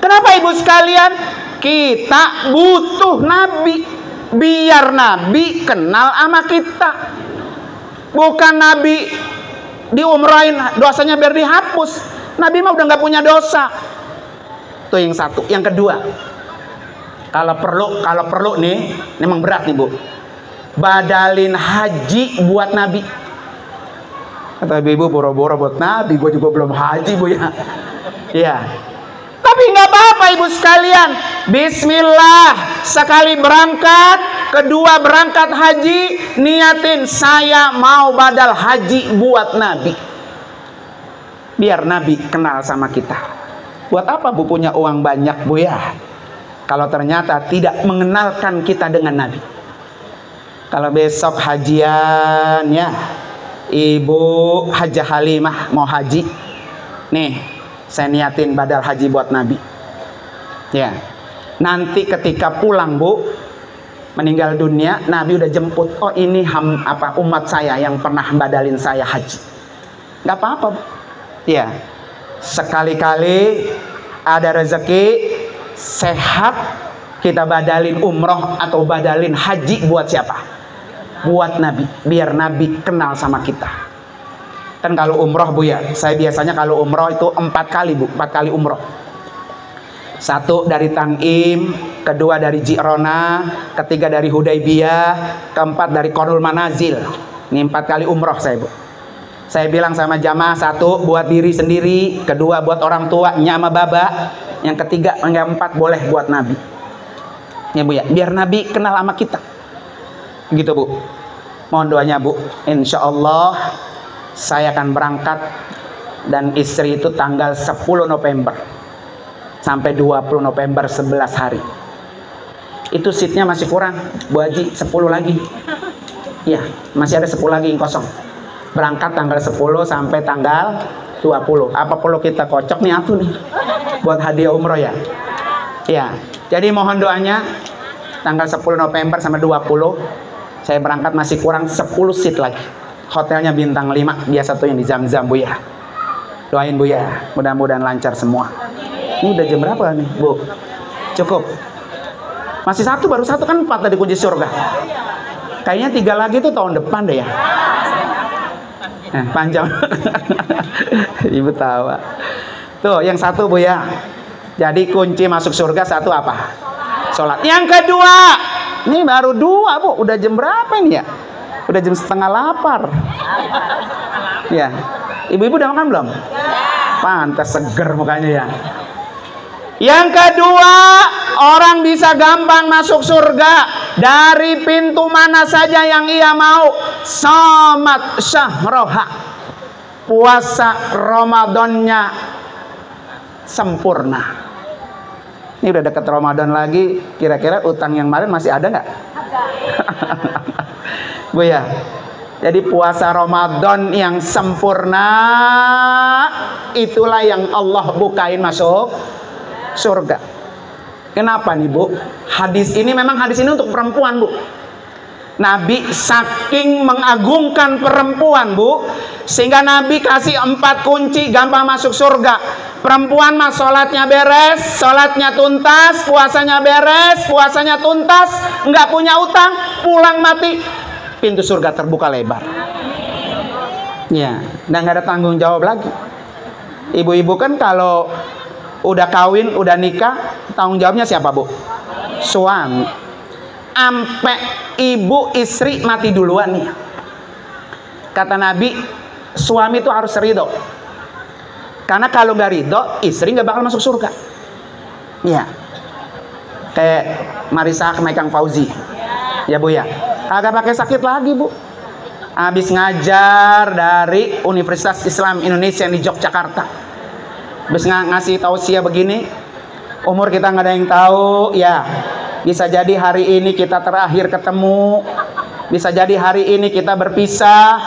Kenapa ibu sekalian? Kita butuh Nabi, biar Nabi kenal sama kita. Bukan Nabi diumrohin dosanya biar dihapus. Nabi mah udah nggak punya dosa. Tuh yang satu. Yang kedua, kalau perlu nih, memang berat nih Bu, badalin haji buat Nabi. Kata ibu, boro-boro buat Nabi, gue juga belum haji Bu ya. Ya. Tapi nggak apa-apa ibu sekalian. Bismillah, sekali berangkat, kedua berangkat haji, niatin saya mau badal haji buat Nabi. Biar Nabi kenal sama kita. Buat apa Bu punya uang banyak Bu ya, kalau ternyata tidak mengenalkan kita dengan Nabi? Kalau besok hajian ya, Ibu Hajah Halimah mau haji. Nih, saya niatin badal haji buat Nabi. Ya. Nanti ketika pulang, Bu, meninggal dunia, Nabi udah jemput. Oh, ini umat saya yang pernah badalin saya haji. Gak apa-apa, Bu. Ya. Sekali-kali ada rezeki sehat, kita badalin umroh atau badalin haji buat siapa? Buat Nabi, biar Nabi kenal sama kita. Kan kalau umroh, Bu, ya, saya biasanya kalau umroh itu 4 kali, Bu, 4 kali umroh. 1 dari Tanim, kedua dari Ji'rona, ketiga dari Hudaybiyah, keempat dari Qarnul Manazil. Ini 4 kali umroh saya, Bu. Saya bilang sama jamaah, 1 buat diri sendiri, kedua buat orang tua, nyama baba, yang ketiga, yang 4 boleh buat Nabi. Ya, Bu, ya, biar Nabi kenal sama kita. Gitu, Bu. Mohon doanya, Bu. Insya Allah saya akan berangkat dan istri itu tanggal 10 November sampai 20 November 11 hari. Itu seatnya masih kurang, Bu Haji, 10 lagi. Ya, masih ada 10 lagi yang kosong. Berangkat tanggal 10 sampai tanggal 20. Apa perlu kita kocok nih aku nih buat hadiah umroh ya? Ya, jadi mohon doanya tanggal 10 November sampai 20 saya berangkat, masih kurang 10 seat lagi. Hotelnya bintang 5, dia satu yang di Zam-Zam, Bu, ya. Doain, Bu, ya, mudah-mudahan lancar semua. Ini udah jam berapa nih, Bu? Cukup. Masih 1, baru 1 kan 4 tadi kunci surga. Kayaknya 3 lagi tuh tahun depan deh ya. Panjang. Ibu tawa. Tuh, yang 1, Bu, ya. Jadi kunci masuk surga 1 apa? Sholat. Yang kedua, ini baru 2, Bu. Udah jam berapa ini ya? Udah jam setengah lapar. Ya. Ibu-ibu udah makan belum? Pantas seger mukanya ya. Yang kedua, orang bisa gampang masuk surga dari pintu mana saja yang ia mau. Shamat syahroha, puasa Ramadannya sempurna. Ini udah dekat Ramadan lagi, kira-kira utang yang kemarin masih ada nggak? Bu, ya. Jadi puasa Ramadan yang sempurna itulah yang Allah bukain masuk surga. Kenapa nih, Bu? Hadis ini memang hadis ini untuk perempuan, Bu. Nabi saking mengagungkan perempuan, Bu, sehingga Nabi kasih 4 kunci gampang masuk surga. Perempuan mah sholatnya beres, sholatnya tuntas, puasanya beres, puasanya tuntas, nggak punya utang, pulang mati, pintu surga terbuka lebar. Ya, dan nggak ada tanggung jawab lagi. Ibu-ibu kan kalau udah kawin, udah nikah, tanggung jawabnya siapa, Bu? Suami. Ampe ibu istri mati duluan nih. Kata Nabi, suami itu harus ridho. Karena kalau nggak ridho, istri nggak bakal masuk surga. Iya. Kayak Marisa sama Kang Fauzi. Ya, Bu, ya. Kagak pakai sakit lagi, Bu. Habis ngajar dari Universitas Islam Indonesia di Yogyakarta. Habis ngasih tausiah begini, umur kita nggak ada yang tahu, ya. Bisa jadi hari ini kita terakhir ketemu, bisa jadi hari ini kita berpisah,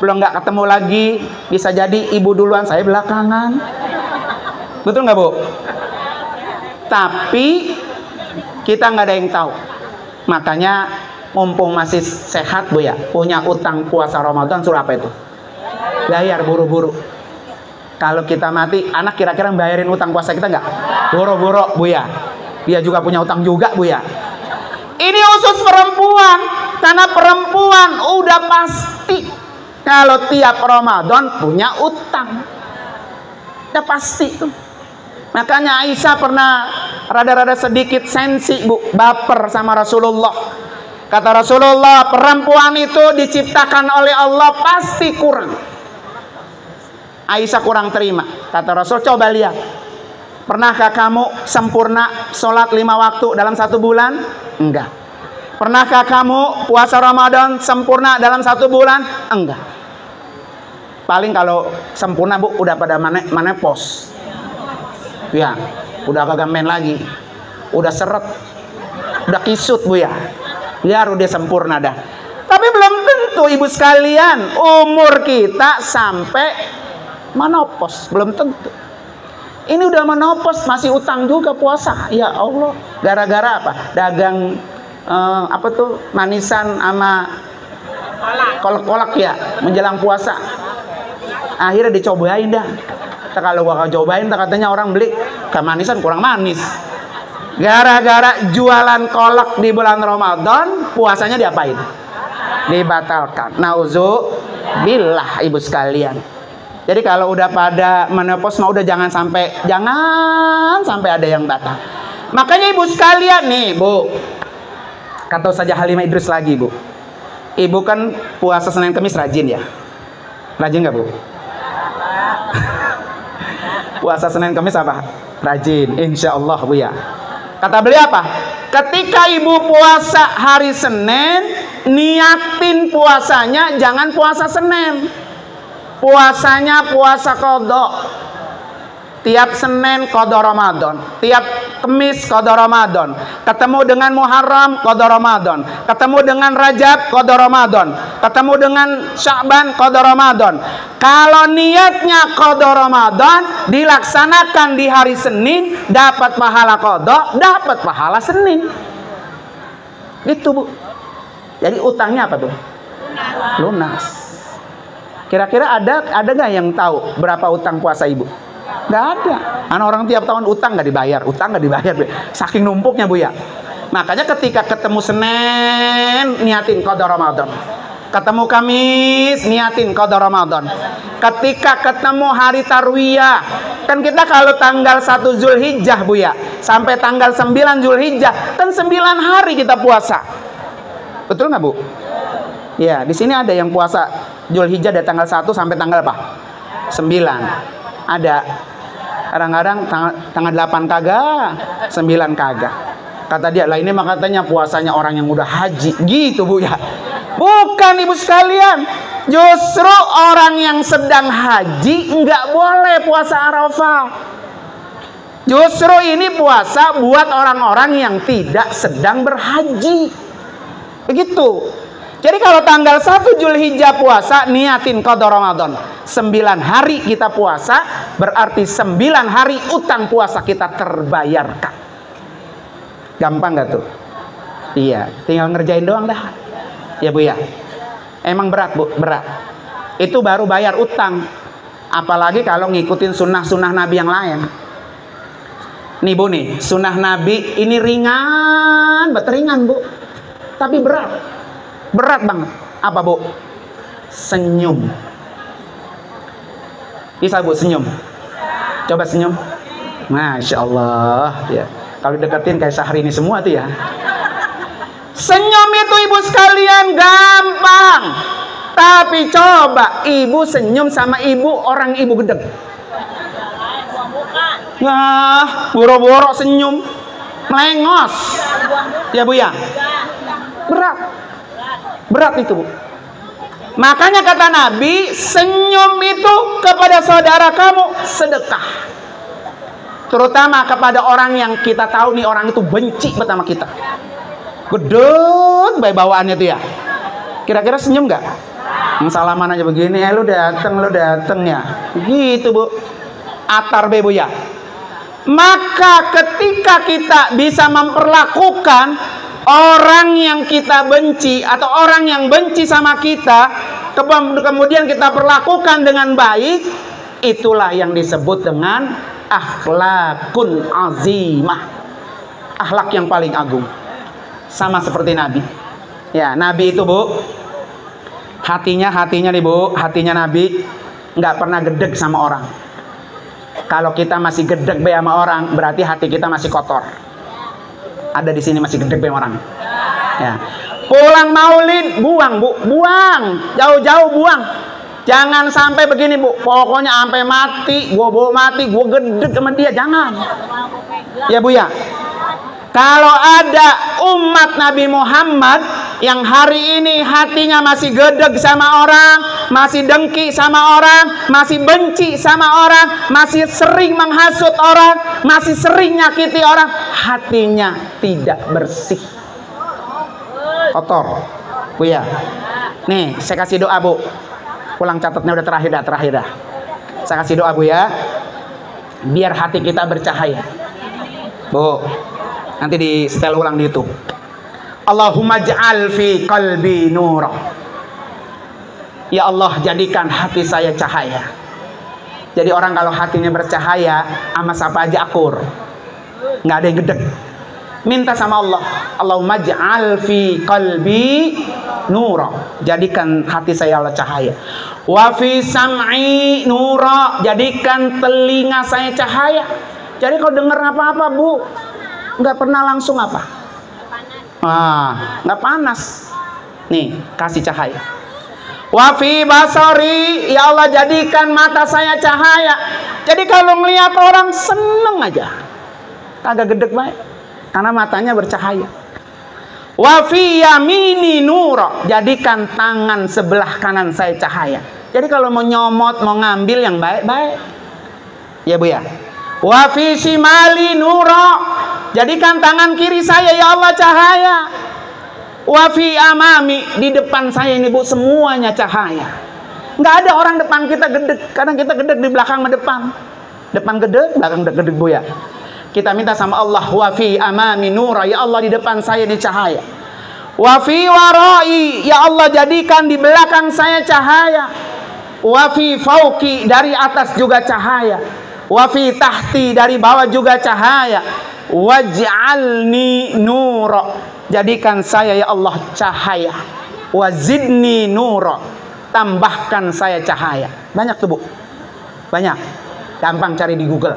belum nggak ketemu lagi, bisa jadi ibu duluan, saya belakangan. Betul nggak, Bu? Tapi kita nggak ada yang tahu. Makanya mumpung masih sehat, Bu, ya, punya utang puasa Ramadan, suruh apa itu? Bayar buru-buru. Kalau kita mati, anak kira-kira bayarin utang puasa kita nggak? Boro-boro, Bu, ya. Dia juga punya utang juga, Bu, ya. Ini khusus perempuan, karena perempuan udah pasti kalau tiap Ramadan punya utang. Udah pasti tuh. Makanya Aisyah pernah rada-rada sedikit sensi, Bu, baper sama Rasulullah. Kata Rasulullah, perempuan itu diciptakan oleh Allah pasti kurang. Aisyah kurang terima. Kata Rasul, coba lihat. Pernahkah kamu sempurna sholat 5 waktu dalam 1 bulan? Enggak. Pernahkah kamu puasa Ramadan sempurna dalam 1 bulan? Enggak. Paling kalau sempurna, Bu, udah pada mana pos. Ya, udah kagak main lagi. Udah seret. Udah kisut, Bu, ya. Biar udah sempurna dah. Tapi belum tentu tentu ibu sekalian umur kita sampai menopause, belum tentu. Ini udah menopause masih utang juga puasa. Ya Allah, gara-gara apa? Dagang apa tuh, manisan sama kolak-kolak ya menjelang puasa. Akhirnya dicobain dah. Kalau gua cobain, katanya orang beli kemanisan kurang manis. Gara-gara jualan kolak di bulan Ramadan, puasanya diapain? Dibatalkan. Nauzubillah ibu sekalian. Jadi kalau udah pada menopause mah udah jangan sampai ada yang batal. Makanya ibu sekalian nih, Bu. Kata saja Halimah Idrus lagi, Bu. Ibu kan puasa Senin Kamis rajin ya? Rajin nggak, Bu? Puasa Senin Kamis apa? Rajin, insya Allah, Bu ya. Kata beliau apa? Ketika ibu puasa hari Senin, niatin puasanya jangan puasa Senin. Puasanya puasa qadha. Tiap Senin qadha Ramadan, tiap Kamis qadha Ramadan, ketemu dengan Muharram qadha Ramadan, ketemu dengan Rajab qadha Ramadan, ketemu dengan Sya'ban qadha Ramadan. Kalau niatnya qadha Ramadan dilaksanakan di hari Senin, dapat pahala qadha, dapat pahala Senin. Gitu, Bu. Jadi utangnya apa tuh? Lunas. Kira-kira ada nggak yang tahu berapa utang puasa ibu? Nggak ada. Karena orang tiap tahun utang nggak dibayar, saking numpuknya, Bu ya. Makanya ketika ketemu Senin niatin qadha Ramadan, ketemu Kamis niatin qadha Ramadan, ketika ketemu hari Tarwiyah, kan kita kalau tanggal 1 Zulhijjah, Bu ya, sampai tanggal 9 Zulhijjah, kan 9 hari kita puasa. Betul nggak, Bu? Ya, di sini ada yang puasa Zulhijjah dari tanggal 1 sampai tanggal apa? 9. Ada. Kadang-kadang tanggal 8 kagak, 9 kagak. Kata dia, lah ini mah katanya puasanya orang yang udah haji. Gitu, Bu ya. Bukan, ibu sekalian. Justru orang yang sedang haji nggak boleh puasa Arafah. Justru ini puasa buat orang-orang yang tidak sedang berhaji. Begitu. Jadi kalau tanggal 1 Zulhijjah puasa, niatin qadha Ramadan. 9 hari kita puasa, berarti 9 hari utang puasa kita terbayarkan. Gampang gak tuh? Iya, tinggal ngerjain doang dah. Ya, Bu ya. Emang berat, Bu, berat. Itu baru bayar utang. Apalagi kalau ngikutin sunnah-sunnah Nabi yang lain. Nih, Bu nih, sunnah Nabi ini ringan, ringan, Bu. Tapi berat. Berat banget. Apa, Bu? Senyum. Bisa, Bu, senyum? Coba senyum. Masya Allah ya. Kalau deketin kayak Syahrini semua tuh ya. Senyum itu, ibu sekalian, gampang. Tapi coba ibu senyum sama orang ibu gedeg. Nah, boro-boro senyum, melengos. Ya, Bu ya. Berat itu, Bu. Makanya kata Nabi, senyum itu kepada saudara kamu sedekah. Terutama kepada orang yang kita tahu nih orang itu benci pertama kita. Gedeg baik bawaannya tuh ya. Kira-kira senyum nggak? Salaman aja begini, lu dateng ya. Gitu, Bu. Atar be, Bu ya. Maka ketika kita bisa memperlakukan orang yang kita benci atau orang yang benci sama kita, kemudian kita perlakukan dengan baik, itulah yang disebut dengan akhlakun azimah. Akhlak yang paling agung. Sama seperti Nabi. Ya, Nabi itu, Bu, hatinya nih, Bu, hatinya Nabi nggak pernah gedeg sama orang. Kalau kita masih gedeg sama orang, berarti hati kita masih kotor. Ada di sini masih gedeg sama orang. Ya. Pulang maulid, buang, Bu, buang, jauh-jauh buang. Jangan sampai begini, Bu. Pokoknya sampai mati, gua bawa mati, gua gedeg sama dia, jangan. Ya, Bu ya. Kalau ada umat Nabi Muhammad yang hari ini hatinya masih gedeg sama orang, masih dengki sama orang, masih benci sama orang, masih sering menghasut orang, masih sering nyakiti orang, hatinya tidak bersih, kotor, Bu ya. Nih, saya kasih doa, Bu. Pulang catatnya udah terakhir dah. Saya kasih doa, Bu ya. Biar hati kita bercahaya. Bu, nanti di setel ulang di YouTube. Allahumma ja'al fi qalbi nura. Ya Allah, jadikan hati saya cahaya. Jadi orang kalau hatinya bercahaya, sama siapa aja akur. Nggak ada yang gedek. Minta sama Allah, Allahumma ja'al fi qalbi nura. Jadikan hati saya Allah cahaya. Wa fi sam'i nura. Jadikan telinga saya cahaya. Jadi kalau dengar apa-apa, Bu, nggak pernah langsung apa? Nggak panas. Nih, kasih cahaya. Wa fi basari, ya Allah jadikan mata saya cahaya. Jadi kalau melihat orang seneng aja, kagak gedek baik, karena matanya bercahaya. Wa fi yamini nura, jadikan tangan sebelah kanan saya cahaya. Jadi kalau mau nyomot, mau ngambil yang baik-baik, ya Bu ya. Wa fi shimali nura, jadikan tangan kiri saya ya Allah cahaya. Wa fi amami, di depan saya ini Bu semuanya cahaya. Nggak ada orang depan kita gedek. Kadang kita gedek di belakang sama depan. Depan gedek, belakang gedek Bu ya. Kita minta sama Allah, wa fi amami nura, ya Allah di depan saya ini cahaya. Wa fi warai, ya Allah jadikan di belakang saya cahaya. Wa fi fauqi, dari atas juga cahaya. Wa fi tahti, dari bawah juga cahaya. Waj'alni nura, jadikan saya ya Allah cahaya. Wazidni nura, tambahkan saya cahaya. Banyak tuh Bu, banyak. Gampang cari di Google.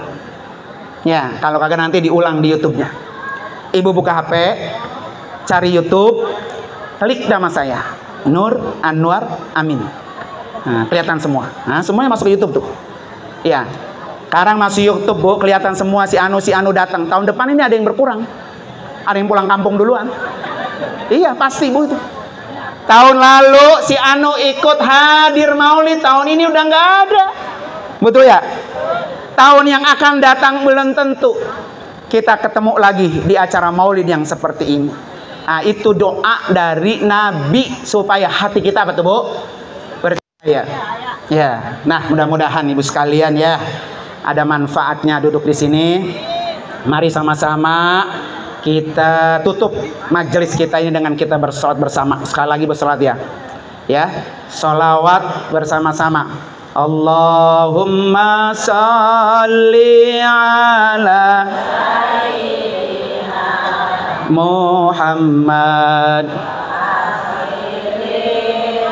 Ya, kalau kagak nanti diulang di YouTube-nya. Ibu buka HP, cari YouTube, klik nama saya, Nur Anwar Amin. Nah, kelihatan semua. Nah, semuanya masuk ke YouTube tuh. Ya. Sekarang masih YouTube Bu, kelihatan semua si Anu datang. Tahun depan ini ada yang berkurang. Ada yang pulang kampung duluan. Iya, pasti Bu itu. Tahun lalu si Anu ikut hadir maulid, tahun ini udah nggak ada. Betul ya? Tahun yang akan datang belum tentu kita ketemu lagi di acara maulid yang seperti ini. Nah, itu doa dari Nabi supaya hati kita betul Bu percaya. Ya, nah mudah-mudahan Ibu sekalian ya ada manfaatnya duduk di sini. Mari sama-sama kita tutup majelis kita ini dengan kita bersolat bersama. Sekali lagi bersolat ya. Ya, sholawat bersama-sama. Allahumma sholli ala Muhammad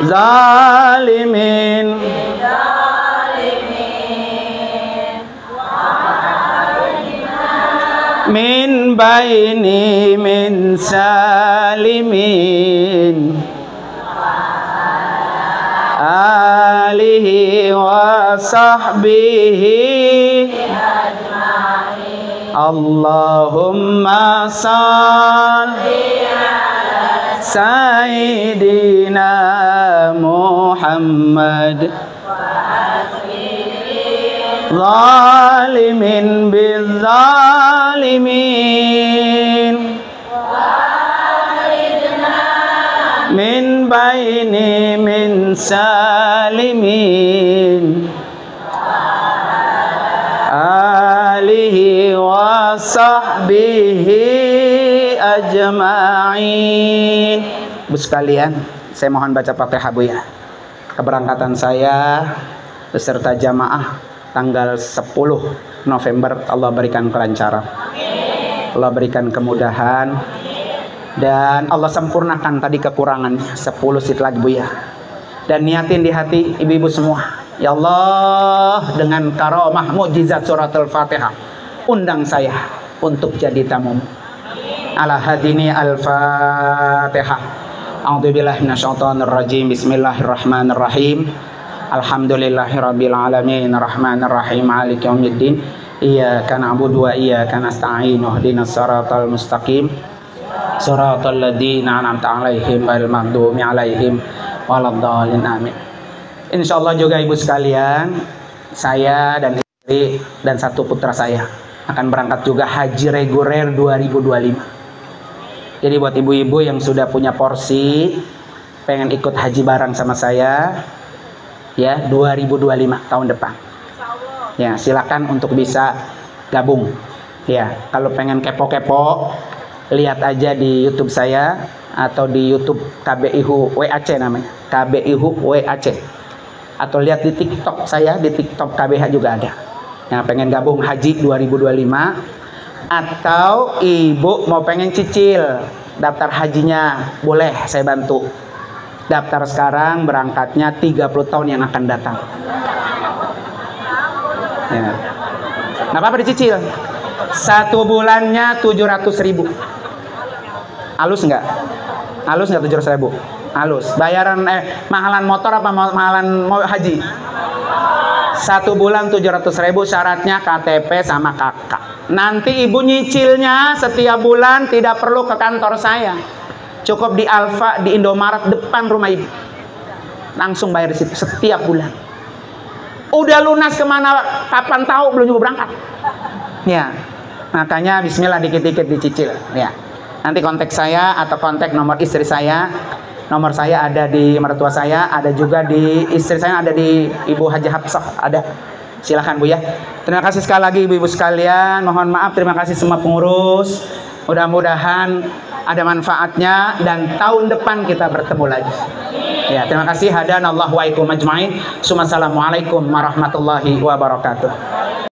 zalimin min baini min salimin alihi wa sahbihi Allahumma salli ala Sayyidina Muhammad zalimin bizzalimin min baini min salimin alihi wa sahbihi ajma'in. Bu sekalian, saya mohon baca Fatihah Bu ya. Keberangkatan saya beserta jamaah tanggal 10 November, Allah berikan kelancaran, Allah berikan kemudahan, dan Allah sempurnakan tadi kekurangannya 10 sit lagi Bu ya. Dan niatin di hati ibu-ibu semua, ya Allah dengan karamah mukjizat suratul Fatihah undang saya untuk jadi tamu. Ala hadini al-Fatihah. A'udzubillahi minasyaitonir rajim. Bismillahirrahmanirrahim. Alhamdulillahirabbil alamin arrahmanir rahim maliki yaumiddin. Iyyaka na'budu wa iyyaka nasta'in ihdinas siratal mustaqim siratal ladzina an'amta 'alaihim ghairil maghdubi 'alaihim waladdallin amin. Insyaallah juga ibu sekalian, saya dan istri dan satu putra saya akan berangkat juga haji reguler 2025. Jadi buat ibu-ibu yang sudah punya porsi pengen ikut haji bareng sama saya, ya 2025 tahun depan. Ya silakan untuk bisa gabung. Ya kalau pengen kepo-kepo, lihat aja di YouTube saya atau di YouTube KBIHU WAC namanya, KBIHU WAC. Atau lihat di TikTok saya, di TikTok KBH juga ada. Yang pengen gabung haji 2025, atau ibu mau pengen cicil daftar hajinya, boleh saya bantu. Daftar sekarang, berangkatnya 30 tahun yang akan datang. Ya. Nggak apa-apa dicicil. 1 bulannya 700.000. Halus nggak? Halus nggak 700.000? Halus. Bayaran mahalan motor apa mahalan haji? 1 bulan 700.000, syaratnya KTP sama kakak. Nanti ibu nyicilnya setiap bulan, tidak perlu ke kantor saya. Cukup di Alfa, di Indomaret depan rumah ibu. Langsung bayar di situ setiap bulan. Udah lunas kemana, kapan tahu, belum juga berangkat. Ya, makanya bismillah dikit-dikit dicicil. Ya, nanti kontak saya atau kontak nomor istri saya. Nomor saya ada di mertua saya, ada juga di istri saya, ada di Ibu Haji Hafsah, ada. Silakan Bu ya. Terima kasih sekali lagi ibu-ibu sekalian. Mohon maaf, terima kasih semua pengurus. Mudah-mudahan ada manfaatnya dan tahun depan kita bertemu lagi. Ya, terima kasih. Hadanallahu wa iyyakum ajmain. Assalamualaikum warahmatullahi wabarakatuh.